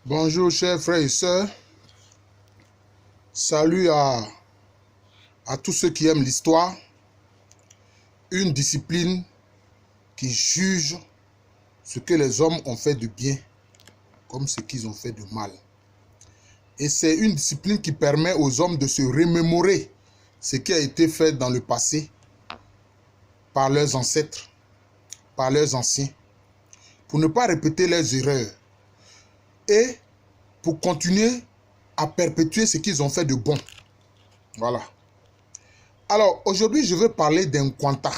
Bonjour chers frères et sœurs, salut à tous ceux qui aiment l'histoire, une discipline qui juge ce que les hommes ont fait de bien comme ce qu'ils ont fait de mal. Et c'est une discipline qui permet aux hommes de se remémorer ce qui a été fait dans le passé par leurs ancêtres, par leurs anciens, pour ne pas répéter leurs erreurs et pour continuer à perpétuer ce qu'ils ont fait de bon. Voilà. Alors, aujourd'hui, je veux parler d'Nkwanta,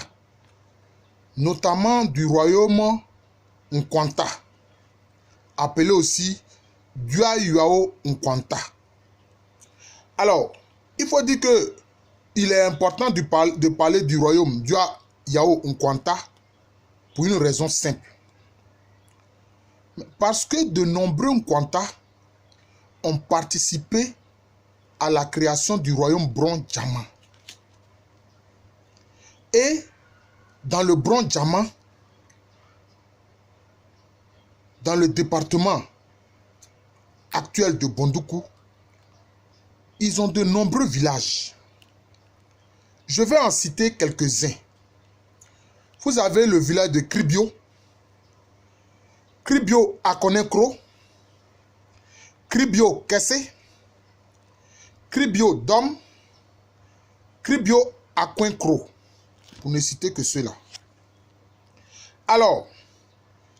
notamment du royaume Nkwanta, appelé aussi Dua Yao Nkwanta. Alors, il faut dire que il est important de parler du royaume Dua Yao Nkwanta pour une raison simple. Parce que de nombreux Nkwanta ont participé à la création du royaume Bron-Djama. Et dans le Bron-Djama, dans le département actuel de Bondoukou, ils ont de nombreux villages. Je vais en citer quelques-uns. Vous avez le village de Kribio, Kribio Akonekro, Kribio Kessé, Kribio Dom, Kribio Akwenkro, pour ne citer que ceux-là. Alors,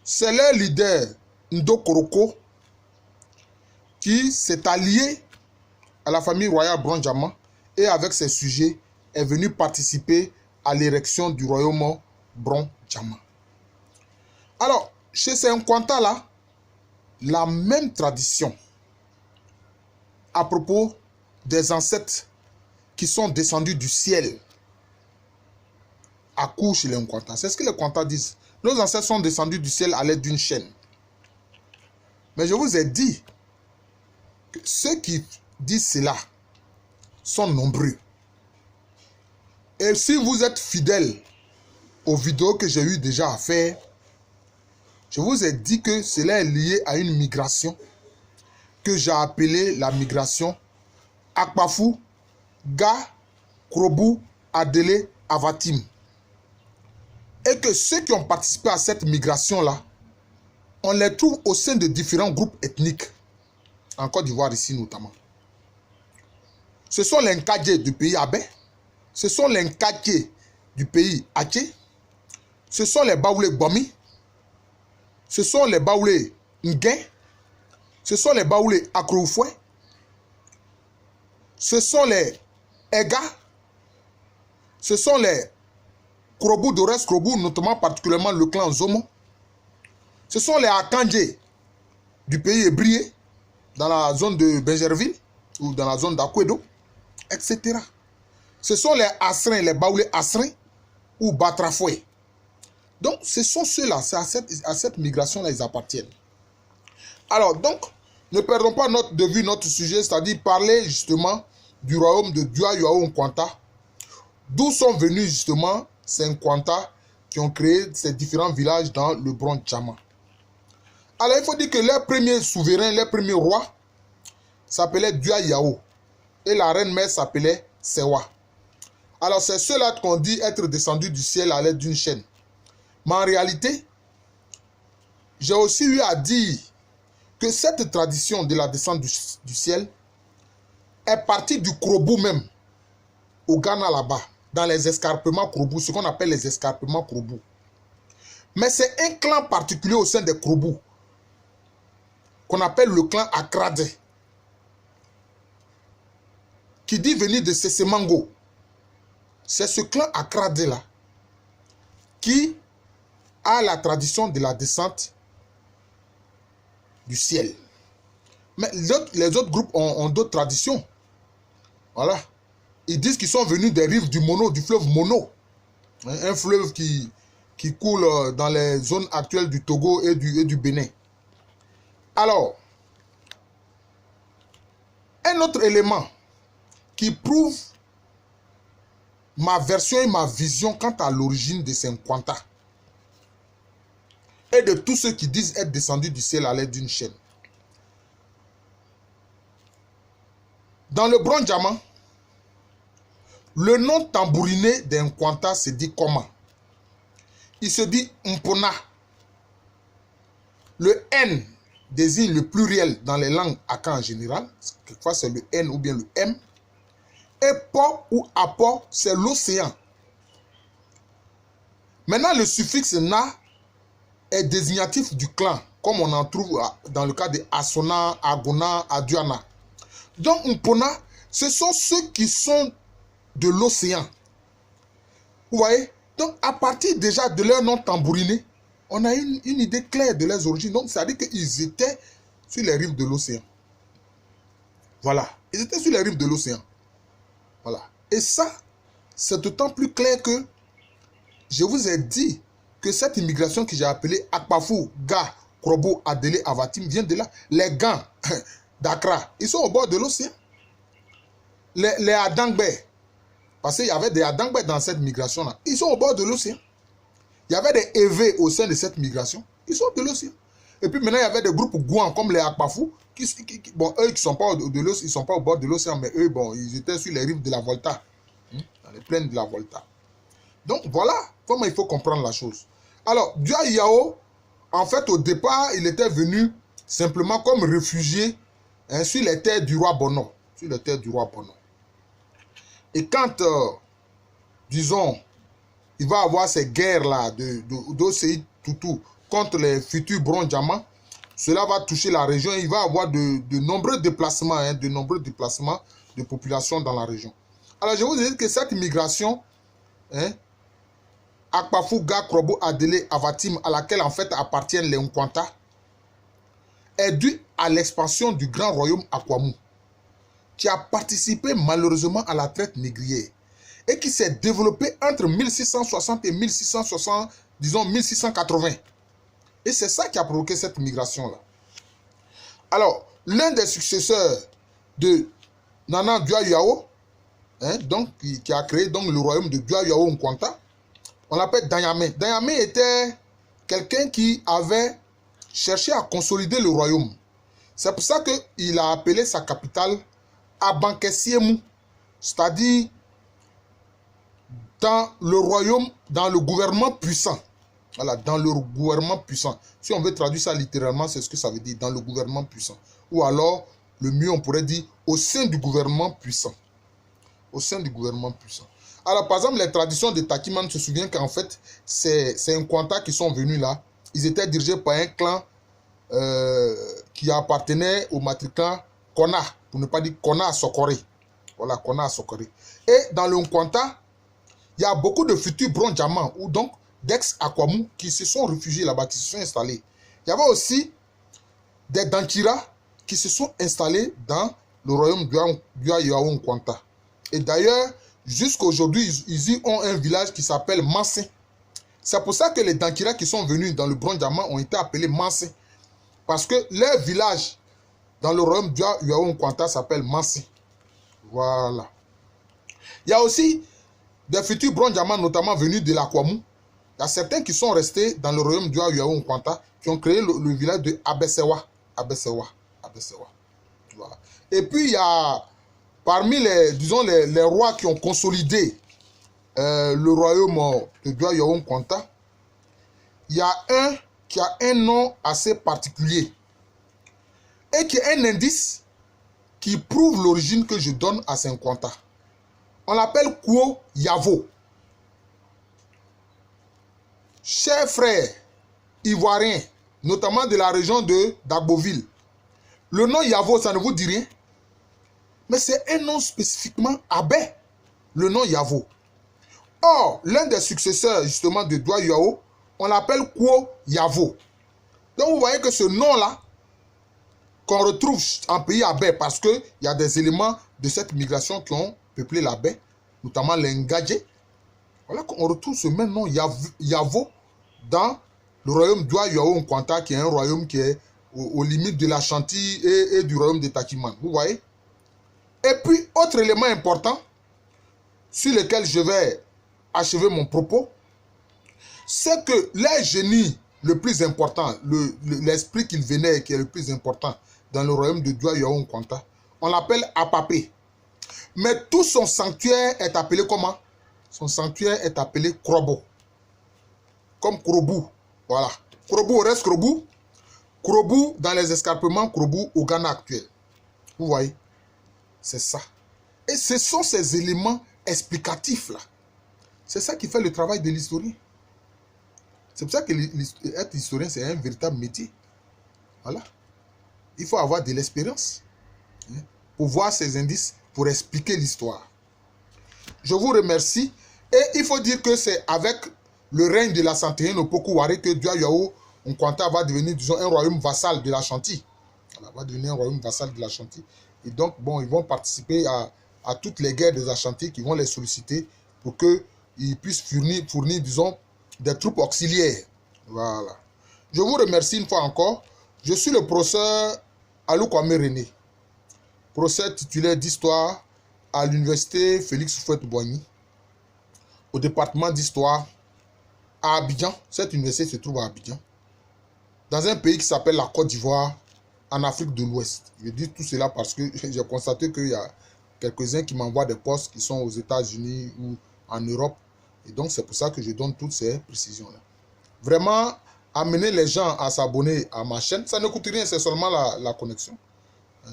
c'est leur leader Ndokoroko qui s'est allié à la famille royale Bron-Djama et avec ses sujets est venu participer à l'érection du royaume Bron-Djama. Alors, chez ces Nkwanta-là, la même tradition à propos des ancêtres qui sont descendus du ciel accouche chez les Nkwanta. C'est ce que les Nkwanta disent. Nos ancêtres sont descendus du ciel à l'aide d'une chaîne. Mais je vous ai dit que ceux qui disent cela sont nombreux. Et si vous êtes fidèles aux vidéos que j'ai eu déjà à faire, je vous ai dit que cela est lié à une migration que j'ai appelée la migration Akpafou, Ga, Krobu, Adele, Avatim. Et que ceux qui ont participé à cette migration-là, on les trouve au sein de différents groupes ethniques, en Côte d'Ivoire ici notamment. Ce sont les Nkadje du pays Abé, ce sont les Nkadje du pays Aché, ce sont les Baoulé Bomi, ce sont les Baoulé Nguin, ce sont les Baoulé Akroufoué, ce sont les Ega, ce sont les Krobu d'Ores Krobu, notamment particulièrement le clan Zomo. Ce sont les Akandje du pays Ébrié, dans la zone de Benjerville, ou dans la zone d'Akwedo, etc. Ce sont les Asrin, les Baoulé Asrin, ou Batrafoué. Donc, ce sont ceux-là, c'est à cette migration-là, ils appartiennent. Alors, donc, ne perdons pas de vue notre sujet, c'est-à-dire parler justement du royaume de Dua Yao Nkwanta, d'où sont venus justement ces Nkwanta qui ont créé ces différents villages dans le Bron-Djama. Alors, il faut dire que leur premier souverain, leur premier roi, s'appelait Dua Yao, et la reine-mère s'appelait Sewa. Alors, c'est ceux-là qu'on dit être descendus du ciel à l'aide d'une chaîne. Mais en réalité, j'ai aussi eu à dire que cette tradition de la descente du ciel est partie du Krobu même, au Ghana là-bas, dans les escarpements Krobu, ce qu'on appelle les escarpements Krobu. Mais c'est un clan particulier au sein des Krobu, qu'on appelle le clan Akrade, qui dit venir de Sesemango. C'est ce clan Akrade-là qui a la tradition de la descente du ciel. Mais les autres groupes ont d'autres traditions. Voilà. Ils disent qu'ils sont venus des rives du Mono, du fleuve Mono. Un fleuve qui coule dans les zones actuelles du Togo et du Bénin. Alors, un autre élément qui prouve ma version et ma vision quant à l'origine de ces Nkwanta et de tous ceux qui disent être descendus du ciel à l'aide d'une chaîne. Dans le bronze diamant, le nom tambouriné d'Nkwanta se dit comment? Il se dit Mpona. Le N désigne le pluriel dans les langues Aka en général. Quelquefois, c'est le N ou bien le M. Et Po ou Apo, c'est l'océan. Maintenant, le suffixe Na est désignatif du clan, comme on en trouve dans le cas de Asona, Agona, Aduana. Donc, Mpona, ce sont ceux qui sont de l'océan. Vous voyez? Donc, à partir déjà de leur nom tambouriné, on a une idée claire de leurs origines. Donc, ça veut dire qu'ils étaient sur les rives de l'océan. Voilà. Ils étaient sur les rives de l'océan. Voilà. Et ça, c'est d'autant plus clair que je vous ai dit que cette immigration que j'ai appelée Akpafou, Ga, Krobo, Adélé, Avatim vient de là. Les Gans d'Accra, ils sont au bord de l'océan. Les Adangbe, parce qu'il y avait des Adangbe dans cette migration-là, ils sont au bord de l'océan. Il y avait des Evé au sein de cette migration, ils sont de l'océan. Et puis maintenant, il y avait des groupes Gouan comme les Akpafou, bon, eux qui ne sont pas de l'océan, ils sont pas au bord de l'océan, mais eux, bon, ils étaient sur les rives de la Volta, dans les plaines de la Volta. Donc voilà comment il faut comprendre la chose. Alors, Dua Yao, en fait, au départ, il était venu simplement comme réfugié sur les terres du roi Bono. Sur les terres du roi Bono. Et quand, disons, il va avoir ces guerres-là d'Osei Tutu contre les futurs bronze diamants, cela va toucher la région. Il va avoir de nombreux déplacements, de population dans la région. Alors, je vous dis que cette immigration, Akpafou, Ga, Krobo, Adélé, Avatim, à laquelle en fait appartiennent les Nkwanta, est due à l'expansion du grand royaume Akwamou, qui a participé malheureusement à la traite négrière et qui s'est développé entre 1660 et 1660, disons 1680. Et c'est ça qui a provoqué cette migration-là. Alors, l'un des successeurs de Nana Dua Yao, donc, qui a créé donc, le royaume de Dua Yao Nkwanta, on l'appelle Danyame. Danyame était quelqu'un qui avait cherché à consolider le royaume. C'est pour ça qu'il a appelé sa capitale Abankesiemu, c'est-à-dire dans le royaume, dans le gouvernement puissant. Voilà, dans le gouvernement puissant. Si on veut traduire ça littéralement, c'est ce que ça veut dire, dans le gouvernement puissant. Ou alors, le mieux, on pourrait dire au sein du gouvernement puissant. Au sein du gouvernement puissant. Alors, par exemple, les traditions de Takiman se souviennent qu'en fait, c'est Nkwanta qui sont venus là. Ils étaient dirigés par un clan qui appartenait au matriclan Kona, pour ne pas dire Kona Sokore. Voilà, Kona Sokore. Et dans le Nkwanta, il y a beaucoup de futurs bronze diamants, ou donc d'ex-Akwamou qui se sont réfugiés là-bas, qui se sont installés. Il y avait aussi des Dankira qui se sont installés dans le royaume Dua Yao Nkwanta. Et d'ailleurs, jusqu'à aujourd'hui, ils y ont un village qui s'appelle Mansé. C'est pour ça que les Dankira qui sont venus dans le bronze diamant ont été appelés Mansé. Parce que leur village dans le royaume Dua Yao Nkwanta s'appelle Mansé. Voilà. Il y a aussi des futurs bronze diamants, notamment venus de l'Akwamou. Il y a certains qui sont restés dans le royaume Dua Yao Nkwanta, qui ont créé le village de Abesewa. Abesewa. Voilà. Et puis, il y a parmi les, disons, les rois qui ont consolidé le royaume de Dua Yao Nkwanta, il y a un qui a un nom assez particulier et qui est un indice qui prouve l'origine que je donne à Saint Nkwanta. On l'appelle Kwo Yavo. Chers frères ivoiriens, notamment de la région de Dagboville, le nom Yavo, ça ne vous dit rien? Mais c'est un nom spécifiquement Abé, le nom Yavo. Or, l'un des successeurs justement de Dua Yao, on l'appelle Kwo Yavo. Donc vous voyez que ce nom-là, qu'on retrouve en pays Abé, parce qu'il y a des éléments de cette migration qui ont peuplé la baie, notamment les Ngadje. Voilà qu'on retrouve ce même nom Yavo dans le royaume Dua Yao Nkwanta, qui est un royaume qui est aux limites de la Chantilly et du royaume de Takiman. Vous voyez? Et puis, autre élément important sur lequel je vais achever mon propos, c'est que les génies le plus important, l'esprit qu'il venait qui est le plus important dans le royaume de Dua Yao Nkwanta, on l'appelle Apapé. Mais tout son sanctuaire est appelé comment? Son sanctuaire est appelé Krobo. Comme Krobu. Voilà. Krobu reste Krobu. Krobu dans les escarpements, Krobu au Ghana actuel. Vous voyez? C'est ça. Et ce sont ces éléments explicatifs là. C'est ça qui fait le travail de l'historien. C'est pour ça que être historien, c'est un véritable métier. Voilà. Il faut avoir de l'expérience pour voir ces indices, pour expliquer l'histoire. Je vous remercie. Et il faut dire que c'est avec le règne de la Santérie Opoku Ware que Diayaou Nkwanta va devenir, disons, un royaume vassal de l'Ashanti. Va devenir un royaume vassal de l'Ashanti. Et donc, bon, ils vont participer à toutes les guerres des Ashanti qui vont les solliciter pour qu'ils puissent fournir, disons, des troupes auxiliaires. Voilà. Je vous remercie une fois encore. Je suis le professeur Alou Kwame René, professeur titulaire d'histoire à l'université Félix Houphouët-Boigny, au département d'histoire à Abidjan. Cette université se trouve à Abidjan, dans un pays qui s'appelle la Côte d'Ivoire, en Afrique de l'Ouest. Je dis tout cela parce que j'ai constaté qu'il y a quelques-uns qui m'envoient des postes qui sont aux États-Unis ou en Europe. Et donc, c'est pour ça que je donne toutes ces précisions-là. Vraiment, amener les gens à s'abonner à ma chaîne, ça ne coûte rien, c'est seulement la connexion.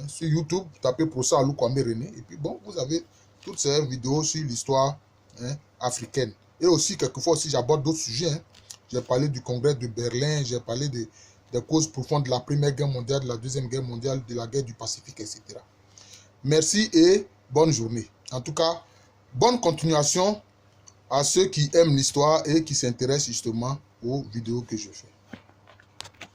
Sur YouTube, tapez Professeur Alou Kwame René. Et puis, bon, vous avez toutes ces vidéos sur l'histoire africaine. Et aussi, quelquefois, aussi, j'aborde d'autres sujets. J'ai parlé du congrès de Berlin, j'ai parlé des causes profondes de la Première Guerre mondiale, de la Deuxième Guerre mondiale, de la guerre du Pacifique, etc. Merci et bonne journée. En tout cas, bonne continuation à ceux qui aiment l'histoire et qui s'intéressent justement aux vidéos que je fais.